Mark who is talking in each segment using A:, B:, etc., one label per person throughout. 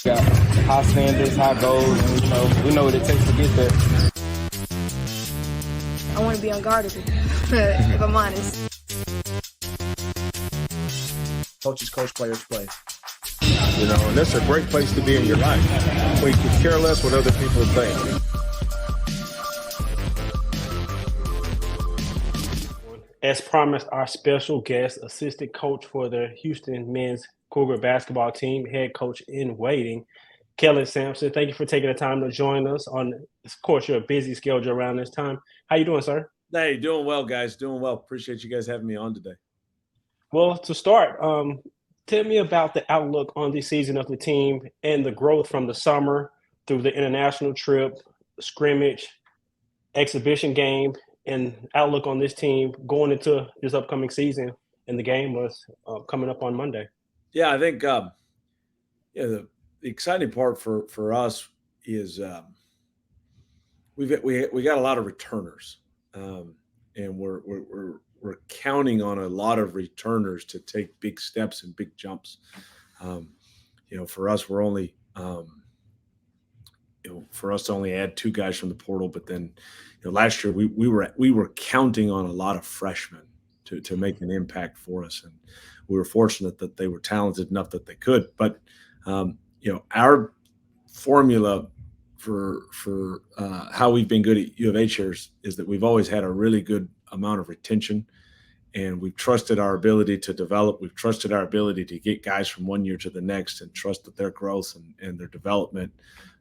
A: Got high standards, high goals, and we know what it takes to get there.
B: I want to be unguardable, if I'm honest.
C: Coaches coach, players play.
D: And that's a great place to be in your life, where you can care less what other people think.
E: As promised, our special guest, assistant coach for the Houston men's Cougar basketball team, head coach in waiting, Kellen Sampson. Thank you for taking the time to join us on, of course, your busy schedule around this time. How you doing, sir?
C: Hey, doing well, guys. Doing well. Appreciate you guys having me on today.
E: Well, to start, tell me about the outlook on the season of the team and the growth from the summer through the international trip, scrimmage, exhibition game, and outlook on this team going into this upcoming season. And the game was coming up on Monday.
C: Yeah, I think the exciting part for us is we got a lot of returners, and we're counting on a lot of returners to take big steps and big jumps. For us, we're only for us to only add 2 guys from the portal, but then last year we were counting on a lot of freshmen to make an impact for us, and we were fortunate that they were talented enough that they could. But our formula for how we've been good at U of H here is that we've always had a really good amount of retention, and we've trusted our ability to develop. We've trusted our ability to get guys from one year to the next, and trust that their growth and their development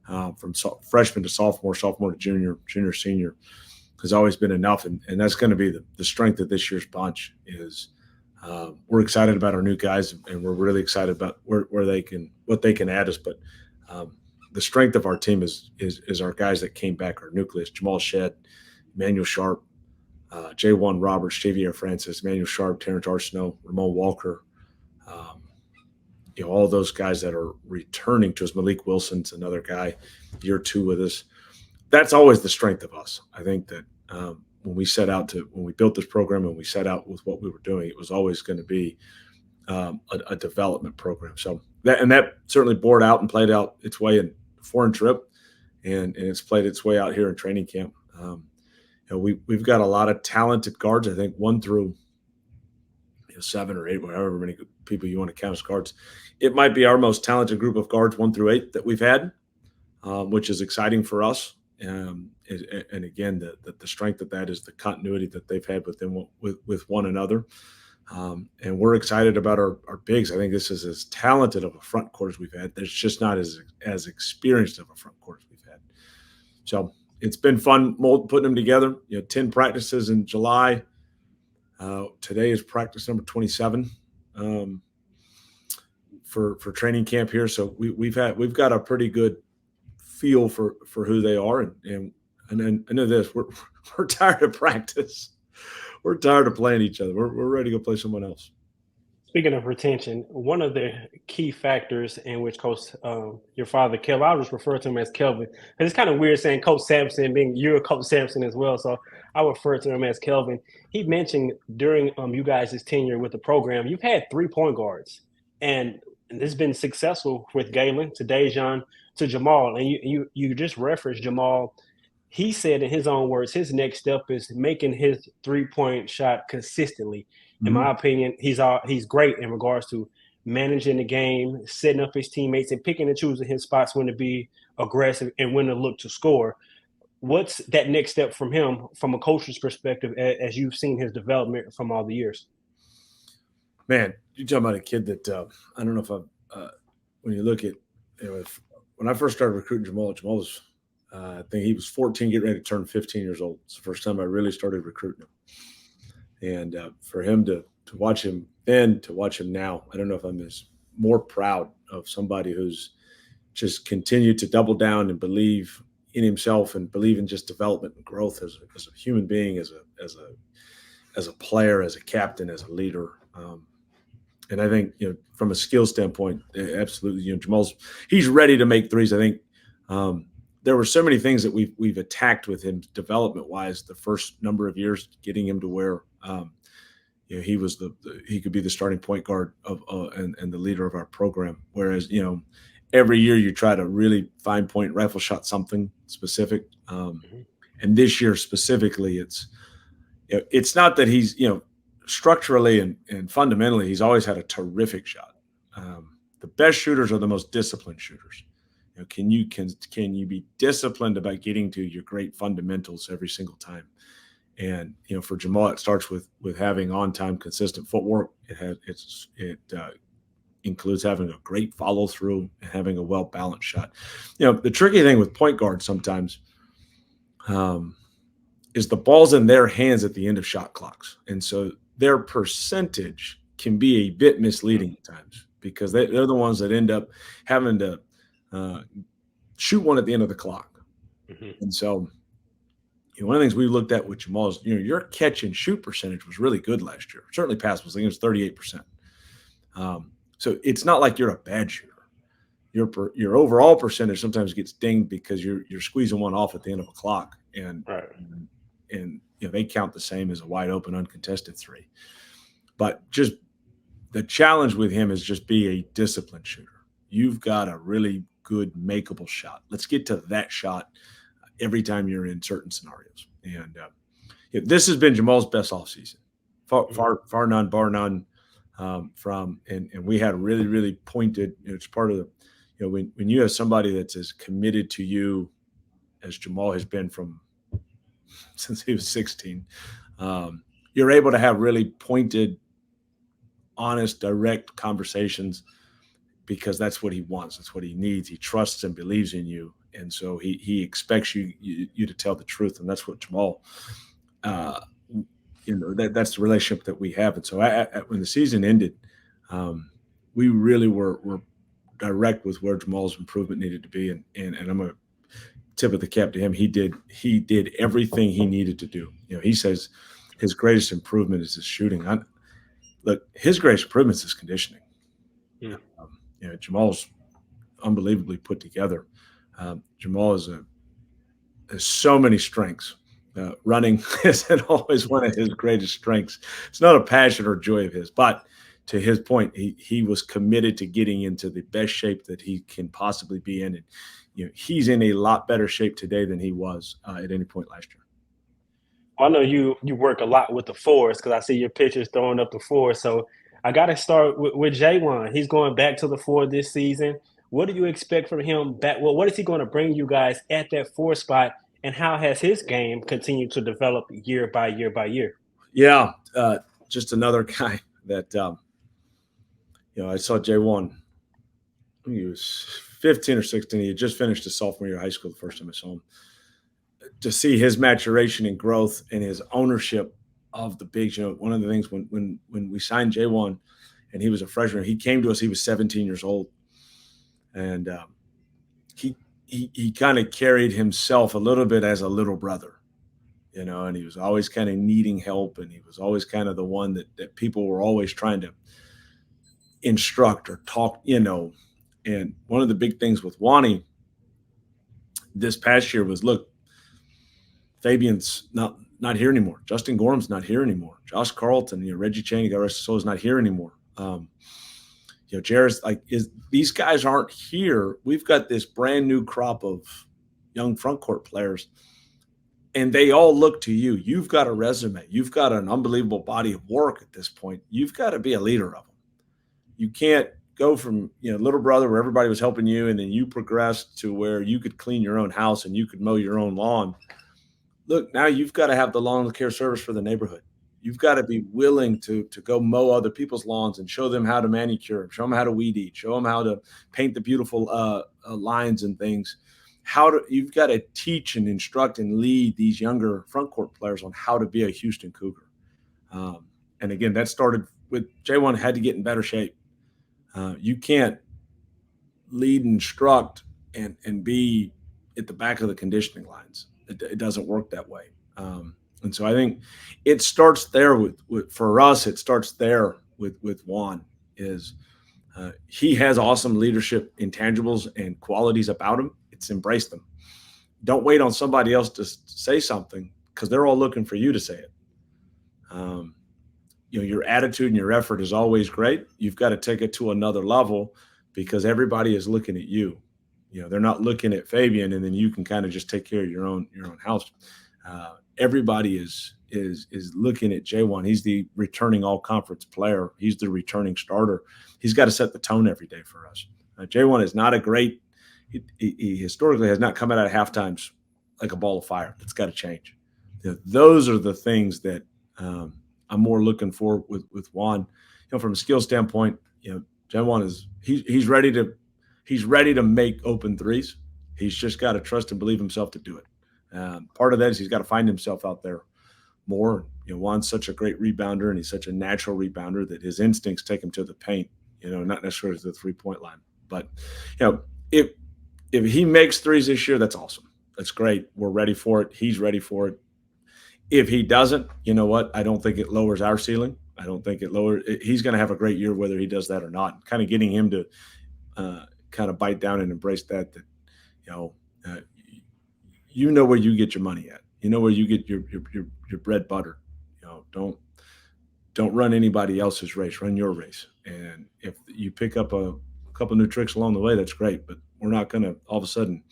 C: from freshman to sophomore to junior, senior has always been enough. And that's going to be the strength of this year's bunch is we're excited about our new guys, and we're really excited about what they can add us. But the strength of our team is our guys that came back, our nucleus: Jamal Shead, Emmanuel Sharp, Wan Roberts, Javier Francis, Emmanuel Sharp, Terrance Arceneaux, Ramon Walker, all those guys that are returning to us. Malik Wilson's another guy, year 2 with us. That's always the strength of us. I think that when we built this program and we set out with what we were doing, it was always going to be a development program. So that certainly bore out and played out its way in the foreign trip, and it's played its way out here in training camp. We've got a lot of talented guards. I think 1 through 7 or 8, however many people you want to count as guards. It might be our most talented group of guards, 1 through 8, that we've had, which is exciting for us. And again, the strength of that is the continuity that they've had with one another. And we're excited about our bigs. I think this is as talented of a front court as we've had. There's just not as experienced of a front court as we've had. So it's been fun putting them together. 10 practices in July. Today is practice number 27 for training camp here. So we've got a pretty good feel for who they are, and I know this: we're tired of practice. We're tired of playing each other. We're ready to go play someone else.
E: Speaking of retention, one of the key factors in which Coach, your father, Kelvin, I'll just refer to him as Kelvin. And it's kind of weird saying Coach Sampson, being you're Coach Sampson as well. So I refer to him as Kelvin. He mentioned during you guys' tenure with the program, you've had 3 point guards. And it's been successful with Galen to Dejan to Jamal. And you just referenced Jamal. He said in his own words, his next step is making his 3-point shot consistently. In my opinion, he's great in regards to managing the game, setting up his teammates, and picking and choosing his spots when to be aggressive and when to look to score. What's that next step from him from a coach's perspective as you've seen his development from all the years?
C: Man, you're talking about a kid that I don't know if when you look at when I first started recruiting Jamal was I think he was 14, getting ready to turn 15 years old. It's the first time I really started recruiting him. And for him to watch him then, to watch him now, I don't know if I'm more proud of somebody who's just continued to double down and believe in himself and believe in just development and growth as a human being, as a player, as a captain, as a leader. And I think, from a skill standpoint, absolutely, he's ready to make threes. I think there were so many things that we've attacked with him development wise the first number of years, getting him to where he was he could be the starting point guard of and the leader of our program. Whereas, every year you try to really fine point rifle shot something specific. And this year specifically, it's not that he's, structurally and fundamentally, he's always had a terrific shot. The best shooters are the most disciplined shooters. Can you be disciplined about getting to your great fundamentals every single time? And for Jamal, it starts with having on-time, consistent footwork. It includes having a great follow-through and having a well-balanced shot. The tricky thing with point guards sometimes is the ball's in their hands at the end of shot clocks, and so their percentage can be a bit misleading at times because they're the ones that end up having to shoot one at the end of the clock. And so one of the things we looked at with Jamal is, your catch and shoot percentage was really good last year. Certainly pass was, I think it was 38%. So it's not like you're a bad shooter. Your overall percentage sometimes gets dinged because you're squeezing one off at the end of a clock, and they count the same as a wide open uncontested three. But just the challenge with him is just be a disciplined shooter. You've got a really good makeable shot. Let's get to that shot every time you're in certain scenarios. And this has been Jamal's best offseason, far none, bar none. And we had really, really pointed. It's part of the, when you have somebody that's as committed to you as Jamal has been since he was 16, you're able to have really pointed, honest, direct conversations because that's what he wants. That's what he needs. He trusts and believes in you. And so he expects you to tell the truth. And that's what Jamal, that's the relationship that we have. And so when the season ended, we really were direct with where Jamal's improvement needed to be. And I'm going to tip of the cap to him. He did everything he needed to do. He says his greatest improvement is his shooting. Look, his greatest improvement is his conditioning. Jamal's unbelievably put together. Jamal has so many strengths. Running isn't always one of his greatest strengths. It's not a passion or joy of his, but to his point, he was committed to getting into the best shape that he can possibly be in. And he's in a lot better shape today than he was at any point last year.
E: I know you work a lot with the fours because I see your pictures throwing up the fours. So I got to start with J1. He's going back to the four this season. What do you expect from him back? Well, what is he going to bring you guys at that four spot, and how has his game continued to develop year by year by year?
C: Yeah, just another guy that I saw J1. He was 15 or 16. He had just finished his sophomore year of high school the first time I saw him. To see his maturation and growth and his ownership of the bigs, one of the things when we signed J1 and he was a freshman, he came to us. He was 17 years old. And he kind of carried himself a little bit as a little brother, and he was always kind of needing help, and he was always kind of the one that people were always trying to instruct or talk, And one of the big things with Wani this past year was, look, Fabian's not here anymore. Justin Gorham's not here anymore. Josh Carlton, Reggie Chaney, God rest his soul, is not here anymore. Jared's these guys aren't here. We've got this brand new crop of young front court players, and they all look to you. You've got a resume. You've got an unbelievable body of work at this point. You've got to be a leader of them. You can't go from little brother where everybody was helping you, and then you progressed to where you could clean your own house and you could mow your own lawn. Look, now you've got to have the lawn care service for the neighborhood. You've got to be willing to go mow other people's lawns and show them how to manicure, show them how to weed eat, show them how to paint the beautiful lines and things. You've got to teach and instruct and lead these younger front court players on how to be a Houston Cougar. And again, that started with J1 had to get in better shape. You can't lead and instruct and be at the back of the conditioning lines. It doesn't work that way. And so I think it starts there for us. It starts there with Wan is he has awesome leadership intangibles and qualities about him. It's embrace them. Don't wait on somebody else to say something because they're all looking for you to say it. your attitude and your effort is always great. You've got to take it to another level because everybody is looking at you. They're not looking at Fabian, and then you can kind of just take care of your own house. Everybody is looking at J1. He's the returning all-conference player. He's the returning starter. He's got to set the tone every day for us. J1 is not a great – he historically has not come out of halftimes like a ball of fire. That's got to change. Those are the things that I'm more looking for with Wan. From a skill standpoint, J1 is he's ready to make open threes. He's just got to trust and believe himself to do it. Part of that is he's got to find himself out there more. Juan's such a great rebounder, and he's such a natural rebounder that his instincts take him to the paint, not necessarily to the three-point line. But, if he makes threes this year, that's awesome. That's great. We're ready for it. He's ready for it. If he doesn't, you know what? I don't think it lowers our ceiling. I don't think it lowers – he's going to have a great year whether he does that or not. Kind of getting him to kind of bite down and embrace that you know where you get your money at. You know where you get your bread butter. Don't run anybody else's race. Run your race. And if you pick up a couple new tricks along the way, that's great. But we're not going to all of a sudden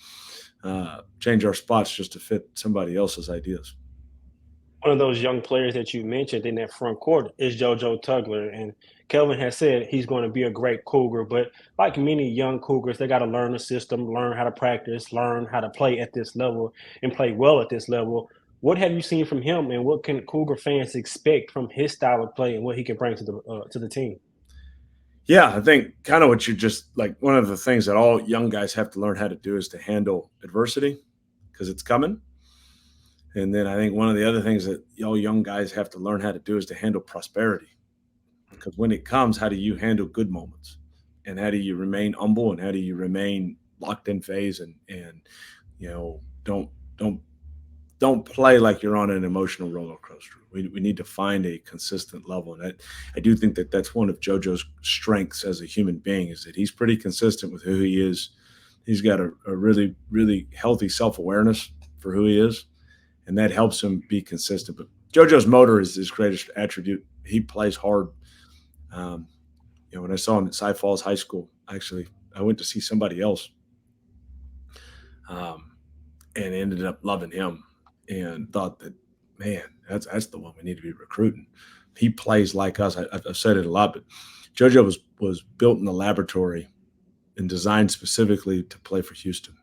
C: change our spots just to fit somebody else's ideas.
E: One of those young players that you mentioned in that front court is JoJo Tugler. And Kelvin has said he's going to be a great Cougar. But like many young Cougars, they got to learn the system, learn how to practice, learn how to play at this level and play well at this level. What have you seen from him, and what can Cougar fans expect from his style of play and what he can bring to the team?
C: Yeah, I think kind of what you just like one of the things that all young guys have to learn how to do is to handle adversity because it's coming. And then I think one of the other things that all young guys have to learn how to do is to handle prosperity. Because when it comes, how do you handle good moments? And how do you remain humble, and how do you remain locked in phase and don't play like you're on an emotional roller coaster. We need to find a consistent level. And I do think that that's one of JoJo's strengths as a human being is that he's pretty consistent with who he is. He's got a really, really healthy self-awareness for who he is. And that helps him be consistent. But JoJo's motor is his greatest attribute. He plays hard. When I saw him at Cy Falls High School, actually, I went to see somebody else and ended up loving him and thought that, man, that's the one we need to be recruiting. He plays like us. I've said it a lot, but JoJo was built in the laboratory and designed specifically to play for Houston.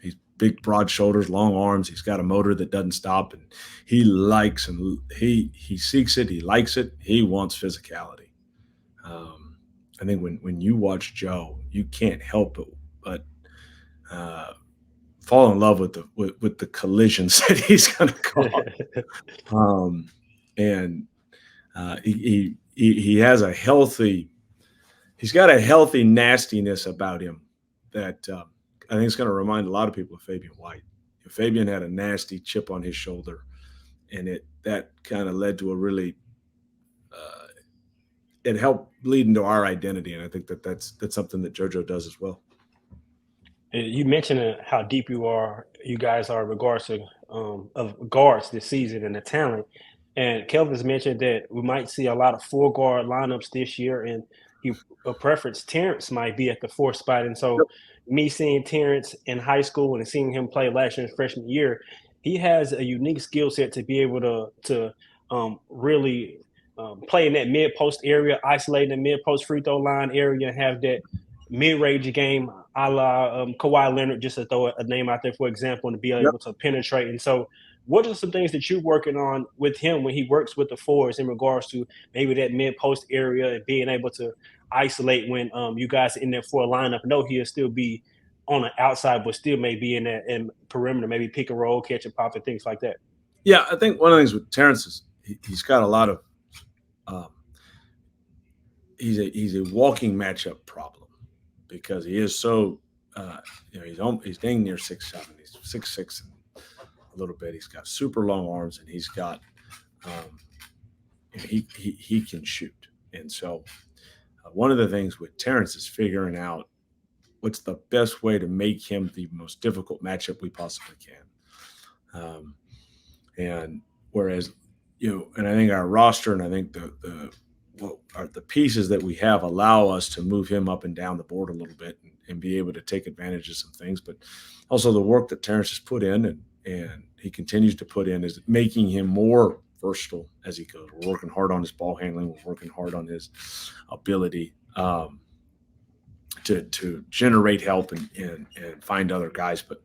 C: He's big, broad shoulders, long arms. He's got a motor that doesn't stop, and he likes and he seeks it. He likes it. He wants physicality. I think when you watch Joe, you can't help but fall in love with the collisions that he's going to cause. He has a healthy. He's got a healthy nastiness about him that I think it's going to remind a lot of people of Fabian White. Fabian had a nasty chip on his shoulder, and that kind of led to a really it helped bleed into our identity, and I think that's something that JoJo does as well.
E: You mentioned how deep you guys are in regards to of guards this season and the talent. And Kelvin's mentioned that we might see a lot of 4-guard lineups this year, and a preference Terrance might be at the 4th spot. And so me seeing Terrance in high school and seeing him play last year in his freshman year, he has a unique skill set to be able to really play in that mid-post area, isolating the mid-post free throw line area, and have that mid-range game a la Kawhi Leonard, just to throw a name out there, for example, and to be able to penetrate. And so what are some things that you're working on with him when he works with the 4s in regards to maybe that mid-post area and being able to isolate when you guys are in that 4 lineup? I know he'll still be on the outside, but still may be in that perimeter, maybe pick and roll, catch and pop, and things like that.
C: Yeah, I think one of the things with Terrance is he's got a lot of he's a walking matchup problem because he is so he's dang near 6'7". He's 6'6" and a little bit. He's got super long arms, and he's got he can shoot. And so one of the things with Terrance is figuring out what's the best way to make him the most difficult matchup we possibly can. And whereas and I think our roster and I think the pieces that we have allow us to move him up and down the board a little bit and be able to take advantage of some things. But also the work that Terrance has put in and he continues to put in is making him more versatile as he goes. We're working hard on his ball handling. We're working hard on his ability to generate help and find other guys. But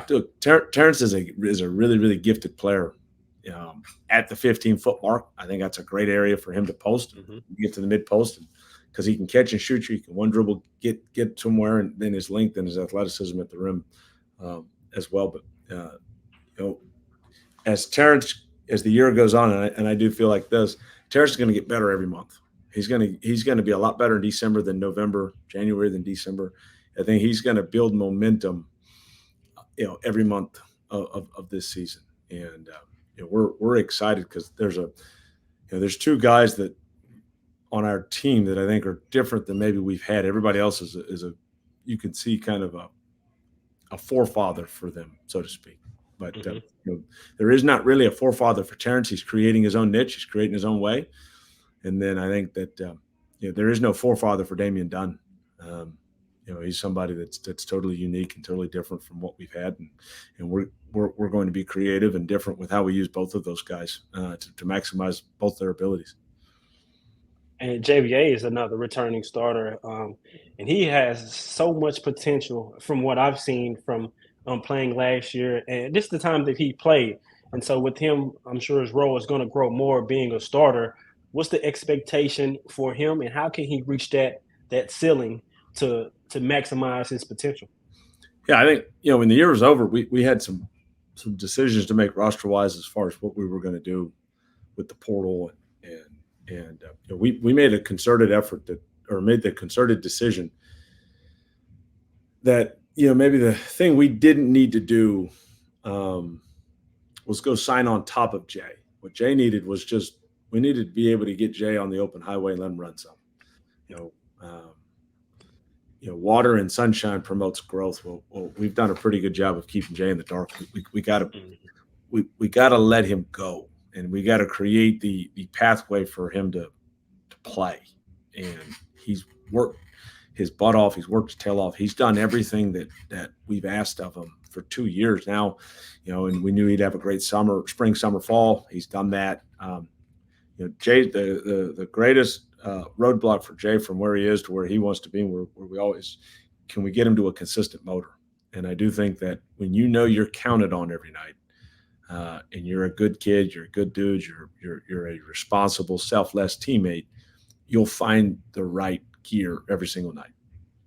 C: look, Terrance is a really, really gifted player. At the 15-foot mark, I think that's a great area for him to post, get to the mid post, because he can catch and shoot you. He can one dribble, get somewhere, and then his length and his athleticism at the rim as well. But as Terrance, as the year goes on, and I do feel like this, Terrance is going to get better every month. He's going to be a lot better in December than November, January than December. I think he's going to build momentum, every month of this season, and we're excited because there's two guys that on our team that I think are different than maybe we've had. Everybody else is you can see kind of a forefather for them, so to speak. But there is not really a forefather for Terrance. He's creating his own niche. He's creating his own way. And then I think that there is no forefather for Damian Dunn. He's somebody that's totally unique and totally different from what we've had, and we're going to be creative and different with how we use both of those guys to maximize both their abilities.
E: And JVA is another returning starter, and he has so much potential from what I've seen from playing last year, and this is the time that he played. And so with him, I'm sure his role is going to grow more being a starter. What's the expectation for him, and how can he reach that ceiling to maximize his potential?
C: Yeah, I think when the year was over, we had some decisions to make roster wise as far as what we were going to do with the portal, and we made a concerted effort made the concerted decision that maybe the thing we didn't need to do was go sign on top of Jay. What Jay needed was we needed to be able to get Jay on the open highway and let him run some. Water and sunshine promotes growth. Well, we've done a pretty good job of keeping Jay in the dark. We got to let him go, and we got to create the pathway for him to play. And he's worked his butt off. He's worked his tail off. He's done everything that we've asked of him for 2 years now. And we knew he'd have a great spring, summer, fall. He's done that. Jay, the greatest roadblock for Jay from where he is to where he wants to be, where we always can we get him to a consistent motor. And I do think that when you're counted on every night, and you're a good kid, you're a good dude, you're a responsible, selfless teammate, you'll find the right gear every single night.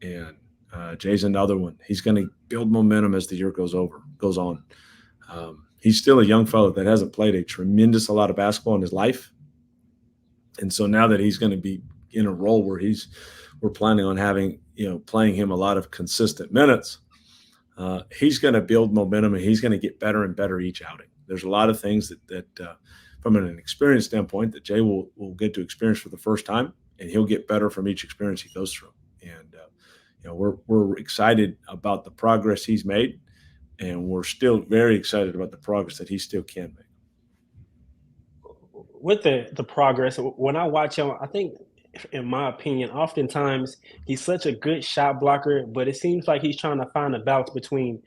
C: And Jay's another one. He's going to build momentum as the year goes on. He's still a young fellow that hasn't played a tremendous lot of basketball in his life. And so now that he's going to be in a role where we're planning on having, playing him a lot of consistent minutes, he's going to build momentum and he's going to get better and better each outing. There's a lot of things that from an experience standpoint that Jay will get to experience for the first time, and he'll get better from each experience he goes through. And, we're excited about the progress he's made, and we're still very excited about the progress that he still can make.
E: With the progress, when I watch him, I think, in my opinion, oftentimes he's such a good shot blocker, but it seems like he's trying to find a balance between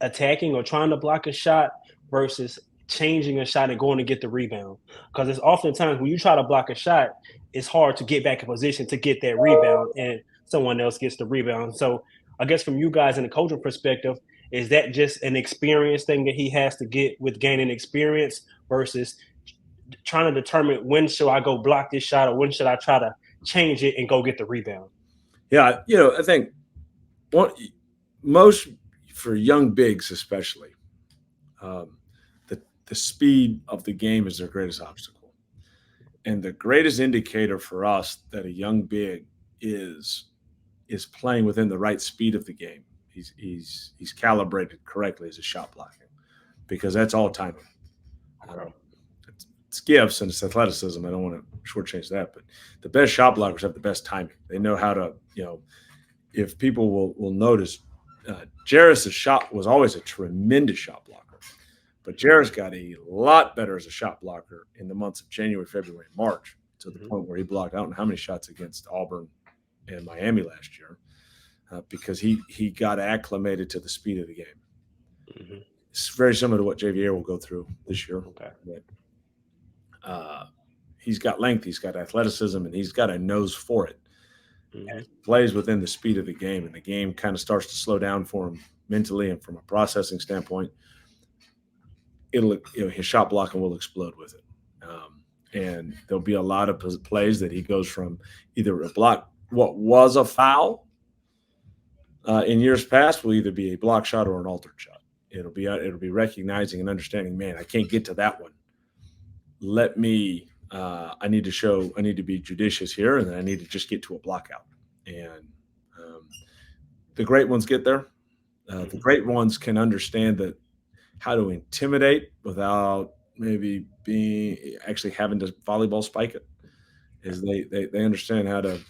E: attacking or trying to block a shot versus changing a shot and going to get the rebound. Because it's oftentimes when you try to block a shot, it's hard to get back in position to get that rebound, and someone else gets the rebound. So I guess from you guys in the coaching perspective, is that just an experience thing that he has to get with gaining experience versus trying to determine when should I go block this shot or when should I try to change it and go get the rebound?
C: Yeah, I think most for young bigs especially, the speed of the game is their greatest obstacle. And the greatest indicator for us that a young big is playing within the right speed of the game. He's calibrated correctly as a shot blocking, because that's all timing. It's gifts and it's athleticism. I don't want to shortchange that, but the best shot blockers have the best timing. They know how to, if people will notice, Jarris' shot was always a tremendous shot blocker, But Jared's got a lot better as a shot blocker in the months of January, February, and March, to the point where he blocked, I don't know how many shots against Auburn and Miami last year, because he got acclimated to the speed of the game. It's very similar to what JVA will go through this year.
E: Okay.
C: But, he's got length, he's got athleticism, and he's got a nose for it. And he plays within the speed of the game, and the game kind of starts to slow down for him mentally and from a processing standpoint. His shot blocking will explode with it. And there'll be a lot of plays that he goes from either a block, what was a foul in years past will either be a block shot or an altered shot. It'll be recognizing and understanding, man, I can't get to that one. I need to be judicious here, and then I need to just get to a block out. And the great ones get there. The great ones can understand how to intimidate without maybe actually having to volleyball spike it. Is they understand how to,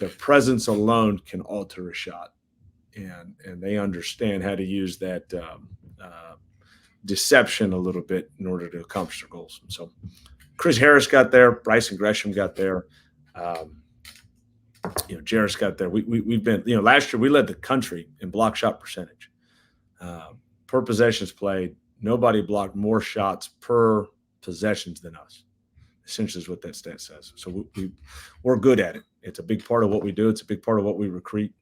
C: their presence alone can alter a shot, and they understand how to use that deception a little bit in order to accomplish their goals. And so Chris Harris got there, Bryson Gresham got there, Jarris got there. We've been, last year we led the country in block shot percentage. Per possessions played, nobody blocked more shots per possessions than us. Essentially is what that stat says. So we're good at it. It's a big part of what we do. It's a big part of what we recruit.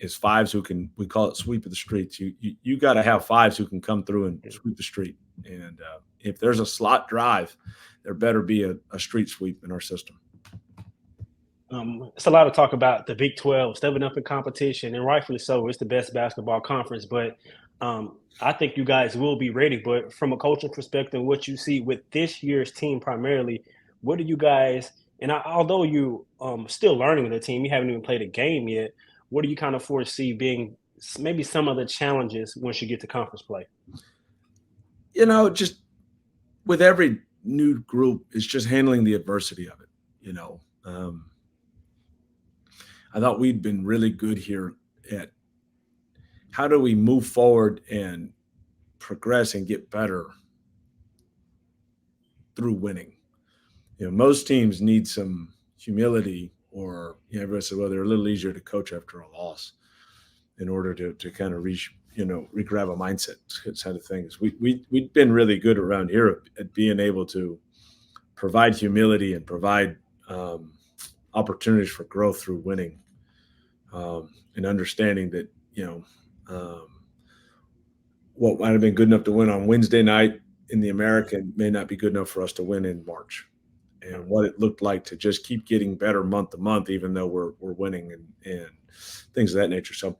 C: Is fives who can, we call it sweep of the streets. You got to have fives who can come through and sweep the street. And if there's a slot drive, there better be a street sweep in our system.
E: It's a lot of talk about the Big 12 stepping up in competition, and rightfully so. It's the best basketball conference, but I think you guys will be ready. But from a coaching perspective, what you see with this year's team primarily, what do you guys, and although you still learning the team, you haven't even played a game yet, what do you kind of foresee being maybe some of the challenges once you get to conference play?
C: Just with every new group, it's just handling the adversity of it. I thought we'd been really good here at how do we move forward and progress and get better through winning. Most teams need some humility, or everybody said, well, they're a little easier to coach after a loss in order to kind of re-grab a mindset side of things. We've been really good around here at being able to provide humility and provide opportunities for growth through winning, and understanding that, what might have been good enough to win on Wednesday night in the American may not be good enough for us to win in March. And what it looked like to just keep getting better month to month, even though we're winning and things of that nature. So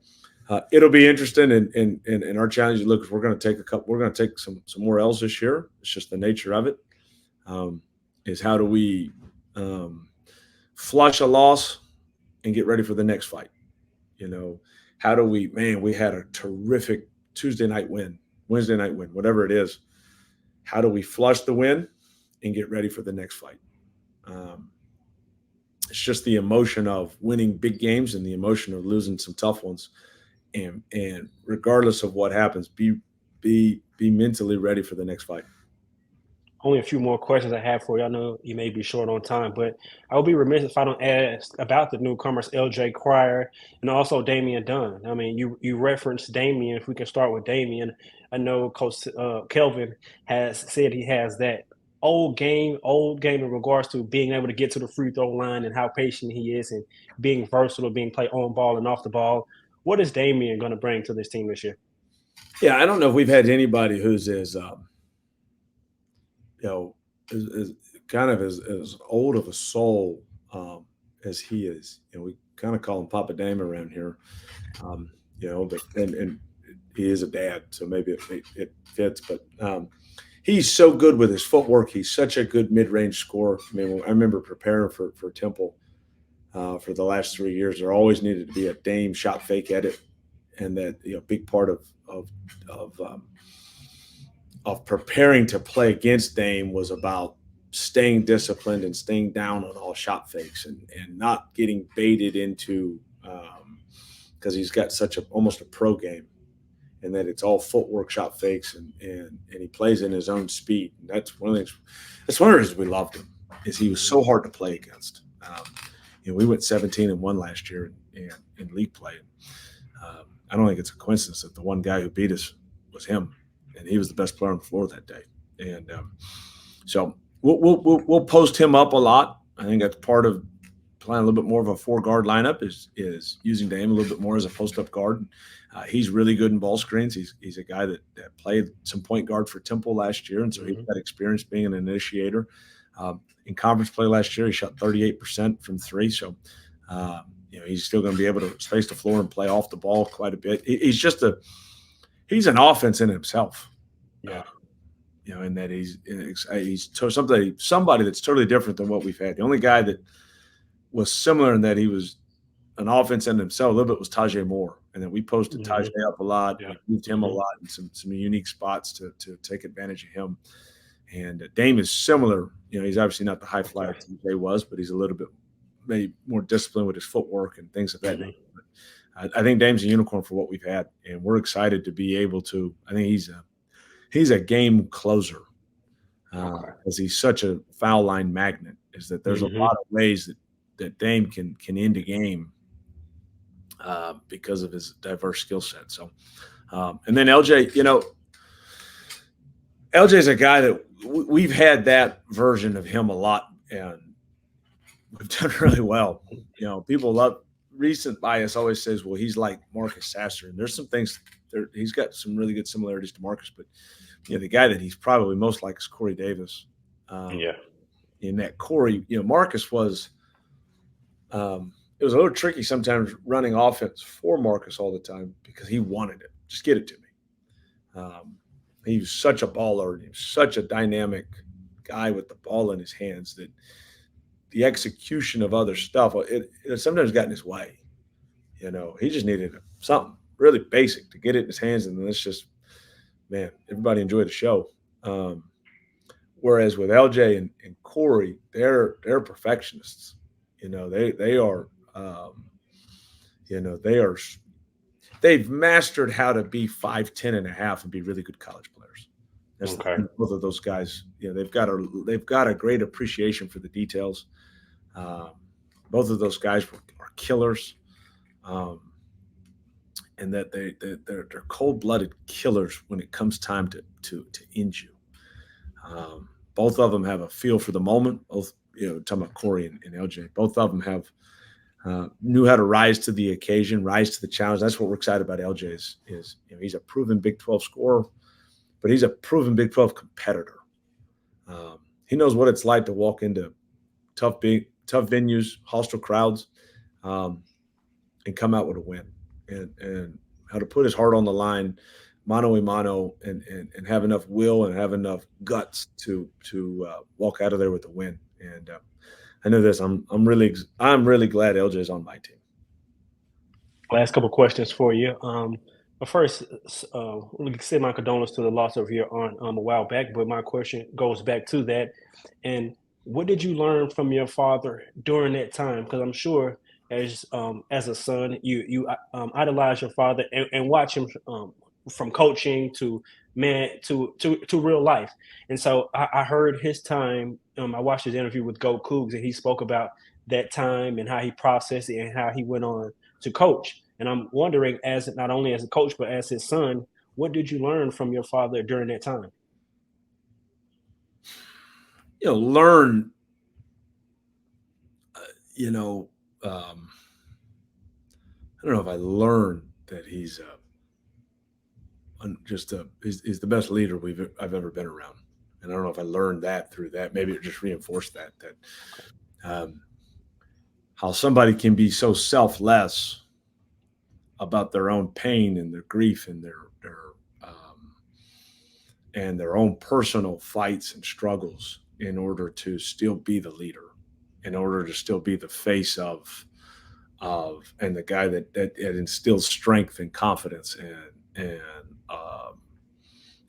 C: it'll be interesting. And our challenge, look, we're going to take some more L's this year. It's just the nature of it. Is how do we flush a loss and get ready for the next fight? How do we had a terrific Tuesday night win, Wednesday night win, whatever it is. How do we flush the win and get ready for the next fight? It's just the emotion of winning big games and the emotion of losing some tough ones. And regardless of what happens, be mentally ready for the next fight.
E: Only a few more questions I have for you. I know you may be short on time, but I would be remiss if I don't ask about the newcomers, LJ Cryer and also Damian Dunn. I mean, you referenced Damian. If we can start with Damian, I know Coach Kelvin has said he has that old game in regards to being able to get to the free throw line and how patient he is and being versatile, being played on ball and off the ball. What is Damian going to bring to this team this year?
C: Yeah, I don't know if we've had anybody who's as kind of as old of a soul as he is. We kind of call him Papa Dame around here, but and he is a dad, so maybe it fits. But he's so good with his footwork. He's such a good mid-range scorer. I mean, I remember preparing for Temple for the last 3 years. There always needed to be a Dame shot fake at it, and that big part of preparing to play against Dame was about staying disciplined and staying down on all shot fakes and not getting baited into because he's got such almost a pro game. and that it's all footwork, shot fakes, and he plays in his own speed. And that's one of the things. That's one of the reasons we loved him, is he was so hard to play against. We went 17-1 last year in league play. I don't think it's a coincidence that the one guy who beat us was him, and he was the best player on the floor that day. And so we'll post him up a lot. I think that's part of playing a little bit more of a 4-guard lineup is using Dame a little bit more as a post-up guard. He's really good in ball screens. He's a guy that played some point guard for Temple last year, and so he's got experience being an initiator. In conference play last year, he shot 38% from 3. So, he's still going to be able to space the floor and play off the ball quite a bit. He's an offense in himself.
E: Yeah.
C: In that he's somebody that's totally different than what we've had. The only guy that was similar in that he was an offense in himself a little bit was Tajay Moore. And then we posted Tajay up a lot.
E: Yeah.
C: We moved him a lot in some unique spots to take advantage of him. And Dame is similar. He's obviously not the high flyer TJ was, but he's a little bit maybe more disciplined with his footwork and things of that nature. But I think Dame's a unicorn for what we've had, and we're excited to be able to. I think he's a game closer, because he's such a foul line magnet. Is that there's a lot of ways that Dame can end a game because of his diverse skill set. So, and then LJ, LJ's a guy that we've had that version of him a lot, and we've done really well. People love recent bias always says, well, he's like Marcus Sasser, and there's some things there. He's got some really good similarities to Marcus, but the guy that he's probably most like is Corey Davis. In that Corey, Marcus was. It was a little tricky sometimes running offense for Marcus all the time because he wanted it. Just get it to me. He was such a baller. He was such a dynamic guy with the ball in his hands that the execution of other stuff, it sometimes got in his way. He just needed something really basic to get it in his hands, and then it's just, man, everybody enjoyed the show. Whereas with LJ and Corey, they're perfectionists. They've mastered how to be 5'10" and a half and be really good college players. Both of those guys, they've got a great appreciation for the details. Both of those guys are killers, and that they're cold-blooded killers when it comes time to end you. Both of them have a feel for the moment. Both, talking about Corey and LJ, both of them have knew how to rise to the occasion, rise to the challenge. That's what we're excited about. LJ is he's a proven Big 12 scorer, but he's a proven Big 12 competitor. He knows what it's like to walk into tough venues, hostile crowds, and come out with a win, and how to put his heart on the line, mano a mano, and have enough will and have enough guts to walk out of there with a win. And I know this. I'm really glad LJ is on my team.
E: Last couple questions for you. But first, we can send my condolences to the loss of your aunt a while back. But my question goes back to that. And what did you learn from your father during that time? Because I'm sure as a son, you idolize your father and watch him from coaching to real life. And so I heard his time. I watched his interview with Go Cougs, and he spoke about that time and how he processed it and how he went on to coach. And I'm wondering, as not only as a coach but as his son, what did you learn from your father during that time?
C: Learn. I don't know if I learned that he's he's the best leader I've ever been around. And I don't know if I learned that through that. Maybe it just reinforced that how somebody can be so selfless about their own pain and their grief and their own personal fights and struggles in order to still be the leader, in order to still be the face of and the guy that instills strength and confidence and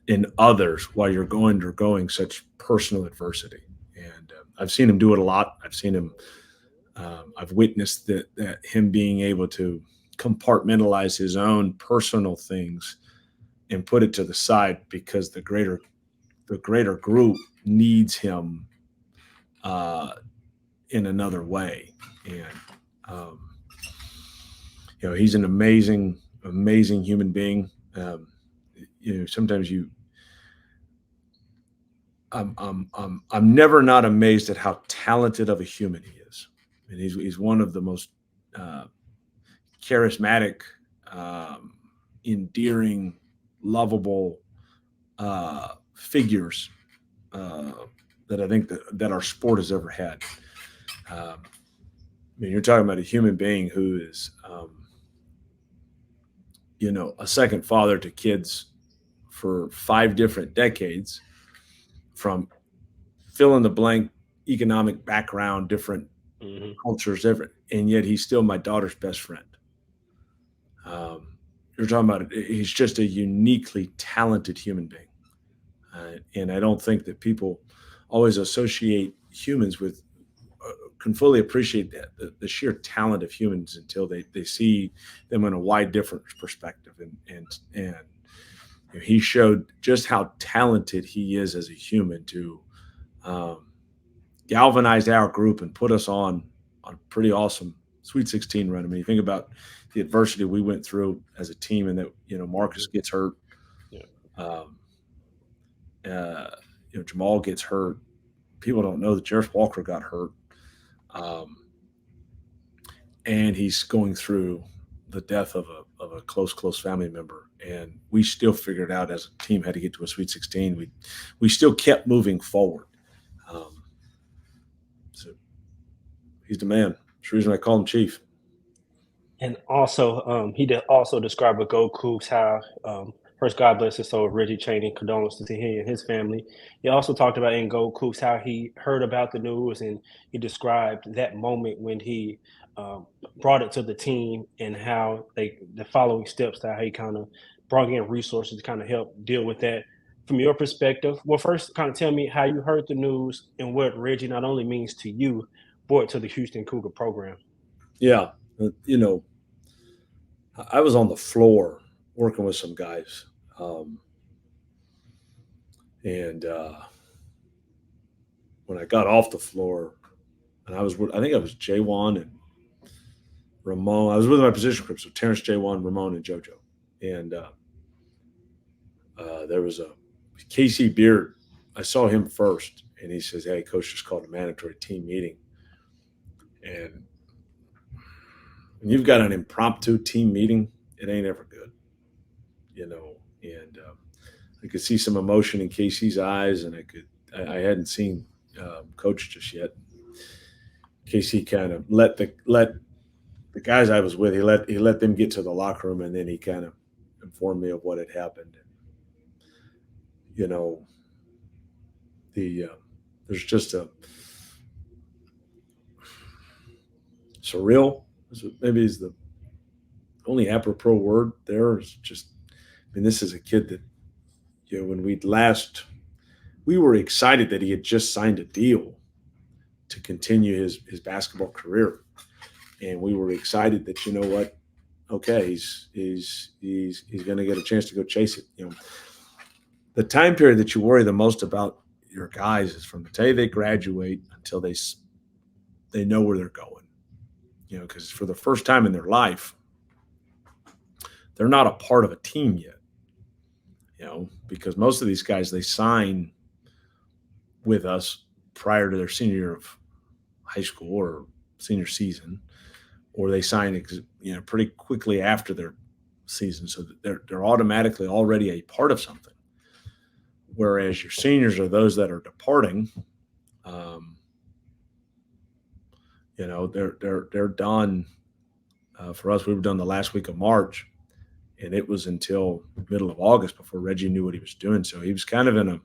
C: in others while you're undergoing such personal adversity. And I've seen him do it a lot. I've seen him. I've witnessed that him being able to compartmentalize his own personal things and put it to the side because the greater group needs him in another way. And he's an amazing human being. Sometimes I'm never not amazed at how talented of a human he is. And he's one of the most charismatic, endearing, lovable figures that I think that our sport has ever had. You're talking about a human being who is, a second father to kids for 5 different decades, from fill in the blank economic background, different cultures, different, and yet he's still my daughter's best friend. You're talking about, he's just a uniquely talented human being. And I don't think that people always associate humans with, can fully appreciate that, the sheer talent of humans until they see them in a wide different perspective. And he showed just how talented he is as a human to galvanize our group and put us on a pretty awesome Sweet 16 run. I mean, you think about the adversity we went through as a team, and that, Marcus gets hurt. Jamal gets hurt. People don't know that Jarris Walker got hurt. And he's going through the death of a close family member. And we still figured out as a team how to get to a Sweet 16. We still kept moving forward. So he's the man. That's the reason I call him Chief.
E: And also, he did also describe with Go Cougs how, first, God bless his soul, Reggie, Chaney, condolences to him and his family. He also talked about in Go Cougs how he heard about the news, and he described that moment when he brought it to the team and how the following steps, how he kind of brought in resources to kind of help deal with that. From your perspective, well, first, kind of tell me how you heard the news and what Reggie not only means to you, but to the Houston Cougar program.
C: Yeah. I was on the floor working with some guys. And when I got off the floor, and I think I was J1 and Ramon. I was with my position group, so Terrance, J1, Ramon, and JoJo. And there was a Casey Beard. I saw him first, and he says, "Hey, coach just called a mandatory team meeting." And when you've got an impromptu team meeting, it ain't ever good, And I could see some emotion in Casey's eyes, and I hadn't seen Coach just yet. Casey kind of let the guys I was with, he let them get to the locker room, and then he kind of informed me of what had happened. There's just a surreal, maybe is the only apropos word there. Is just, this is a kid that, when we were excited that he had just signed a deal to continue his basketball career. And we were excited that, okay, he's going to get a chance to go chase it. The time period that you worry the most about your guys is from the day they graduate until they know where they're going. Because for the first time in their life, they're not a part of a team yet. Because most of these guys, they sign with us prior to their senior year of high school or senior season, or they sign, pretty quickly after their season, so that they're automatically already a part of something. Whereas your seniors are those that are departing. They're done. For us, we were done the last week of March. And it was until middle of August before Reggie knew what he was doing. So he was kind of in a,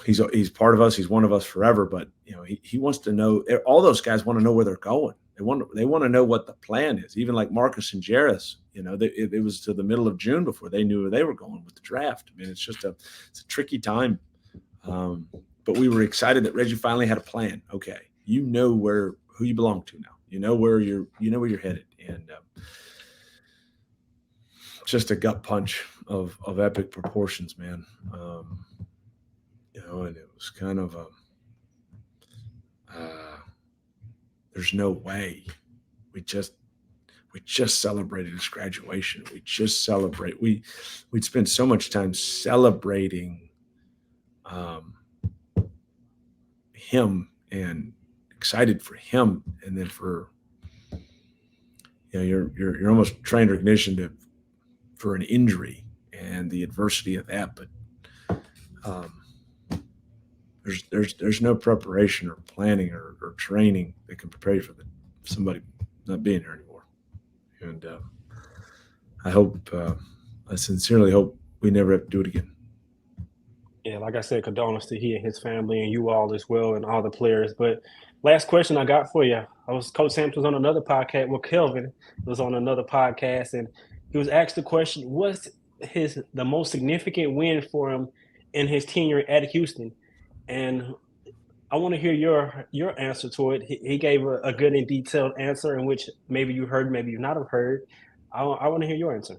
C: he's part of us. He's one of us forever. But, he wants to know, all those guys want to know where they're going. They want to know what the plan is. Even like Marcus and Jarris, it was to the middle of June before they knew where they were going with the draft. It's a tricky time. But we were excited that Reggie finally had a plan. Okay. Who you belong to now. Where you're headed. And, just a gut punch of epic proportions, man. And it was kind of there's no way. We just celebrated his graduation. We'd spent so much time celebrating him and excited for him, and then for you're almost trying to recognition for an injury and the adversity of that, but there's no preparation or planning or training that can prepare you for somebody not being here anymore. And I sincerely hope we never have to do it again.
E: Yeah, like I said, condolences to he and his family and you all as well and all the players. But last question I got for you. Coach Sampson was on another podcast. Well, Kelvin was on another podcast, and he was asked the question, what's the most significant win for him in his tenure at Houston? And I want to hear your answer to it. He gave a good and detailed answer in which maybe you heard, maybe you not have heard. I want to hear your answer.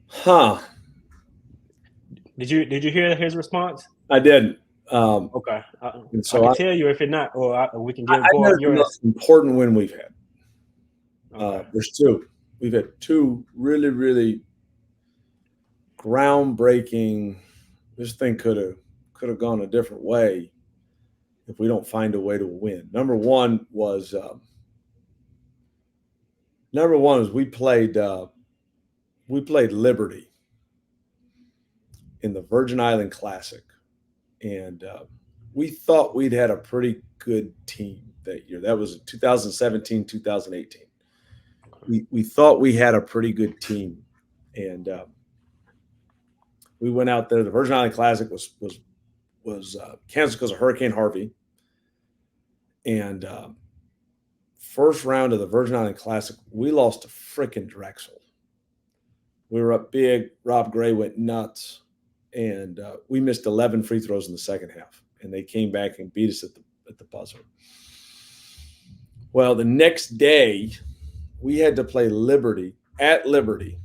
C: Huh.
E: Did you hear his response?
C: I didn't.
E: Okay.
C: So
E: I can tell you if it not, or we can get
C: go on your the most important win we've had. Okay. There's two. We've had two really, really groundbreaking. This thing could have gone a different way if we don't find a way to win. Number one was we played Liberty in the Virgin Island Classic, and we thought we'd had a pretty good team that year. That was 2017, 2018. We thought we had a pretty good team, and we went out there. The Virgin Island Classic was canceled because of Hurricane Harvey, and first round of the Virgin Island Classic, we lost to frickin' Drexel. We were up big. Rob Gray went nuts, and we missed 11 free throws in the second half, and they came back and beat us at the buzzer. Well, the next day, we had to play Liberty at Liberty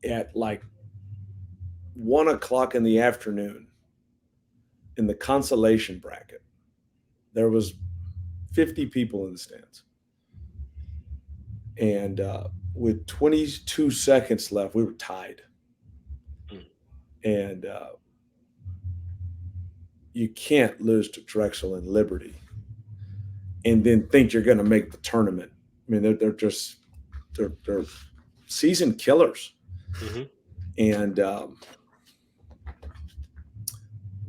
C: at like 1 o'clock in the afternoon in the consolation bracket. There was 50 people in the stands. And with 22 seconds left, we were tied. And you can't lose to Drexel and Liberty and then think you're going to make the tournament. I mean, they're season killers. Mm-hmm. And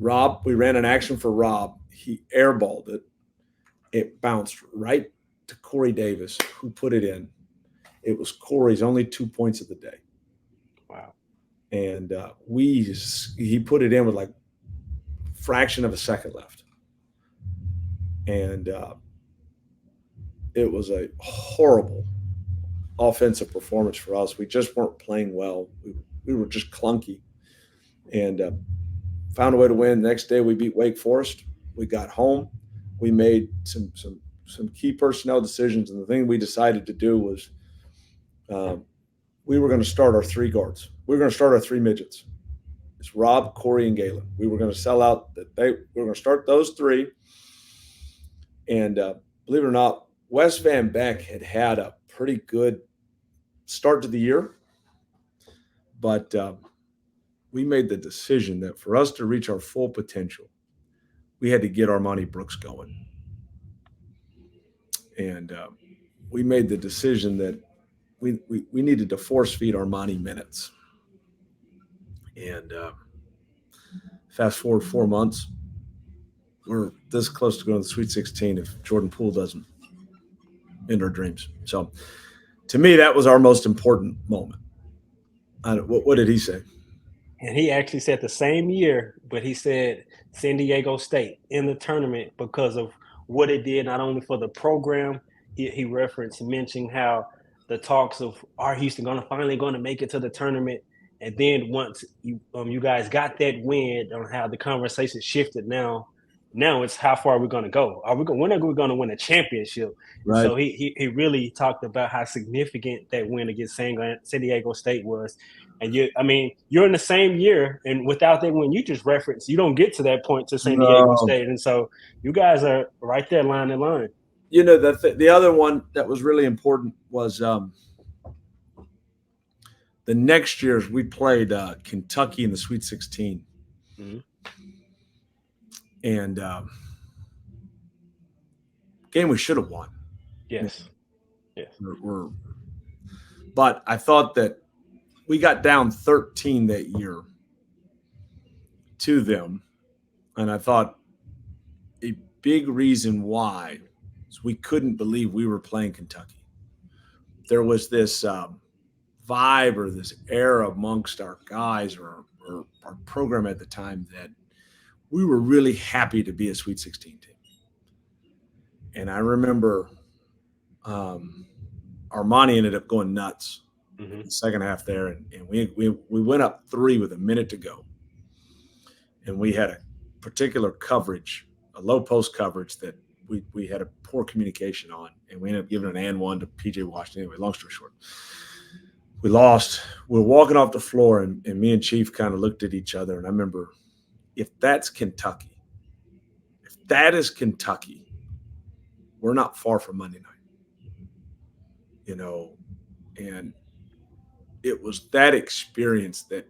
C: Rob, we ran an action for Rob. He airballed it. It bounced right to Corey Davis, who put it in. It was Corey's only 2 points of the day.
E: Wow.
C: And he put it in with like a fraction of a second left. And it was a horrible offensive performance for us. We just weren't playing well. We were just clunky. And found a way to win. The next day we beat Wake Forest. We got home. We made some key personnel decisions. And the thing we decided to do was we were going to start our three guards. We were going to start our three midgets. It's Rob, Corey, and Galen. We were going to sell out that we were going to start those three. And believe it or not, Wes Van Beck had a pretty good start to the year. But we made the decision that for us to reach our full potential, we had to get Armani Brooks going. And we made the decision that we needed to force feed Armani minutes. And fast forward 4 months, we're this close to going to the Sweet 16 if Jordan Poole doesn't end our dreams. So to me, that was our most important moment. What did he say?
E: And he actually said the same year, but he said San Diego State in the tournament because of what it did, not only for the program. He mentioned how the talks of are Houston finally going to make it to the tournament. And then once you guys got that win on how the conversation shifted now Now it's how far we're going to go. When are we going to win a championship?
C: Right.
E: So he really talked about how significant that win against San Diego State was. And you're in the same year, and without that win, you just referenced, you don't get to that point to San Diego State. And so you guys are right there line in line.
C: You know, the other one that was really important was the next years we played Kentucky in the Sweet 16.
E: Mm-hmm.
C: And game we should have won.
E: Yes.
C: But I thought that we got down 13 that year to them, and I thought a big reason why is we couldn't believe we were playing Kentucky. There was this vibe or this air amongst our guys or our program at the time that we were really happy to be a Sweet 16 team. And I remember Armani ended up going nuts in the second half there. And we went up 3 with a minute to go. And we had a particular coverage, a low post coverage that we had a poor communication on. And we ended up giving an and one to PJ Washington. Anyway, long story short, we lost. We were walking off the floor, and me and Chief kind of looked at each other. And I remember, if that's Kentucky, if that is Kentucky, we're not far from Monday night, you know. And it was that experience that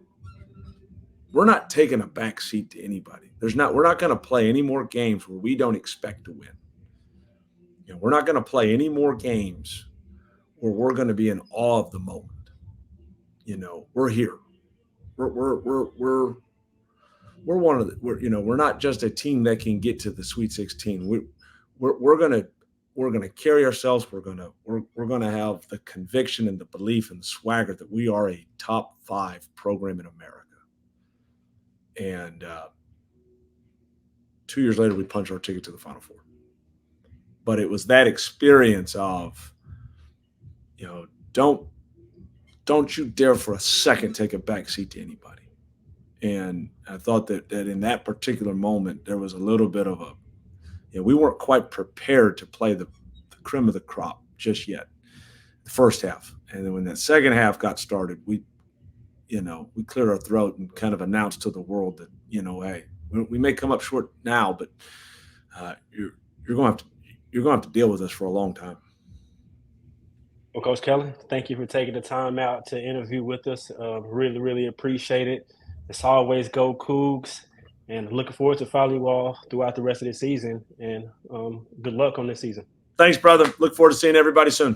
C: we're not taking a back seat to anybody. We're not going to play any more games where we don't expect to win. You know, we're not going to play any more games where we're going to be in awe of the moment. You know, we're here. We're one of the, we're not just a team that can get to the Sweet 16. We're gonna carry ourselves. We're gonna have the conviction and the belief and the swagger that we are a top 5 program in America. And 2 years later, we punched our ticket to the Final Four. But it was that experience of, you know, don't you dare for a second take a back seat to anybody. And I thought that in that particular moment, there was a little bit of we weren't quite prepared to play the cream of the crop just yet, the first half. And then when that second half got started, we cleared our throat and kind of announced to the world that, hey, we may come up short now, but you're going to have to deal with us for a long time.
E: Well, Coach Kellen, thank you for taking the time out to interview with us. Really, really appreciate it. It's always go Cougs, and looking forward to following you all throughout the rest of the season. And good luck on this season.
C: Thanks, brother. Look forward to seeing everybody soon.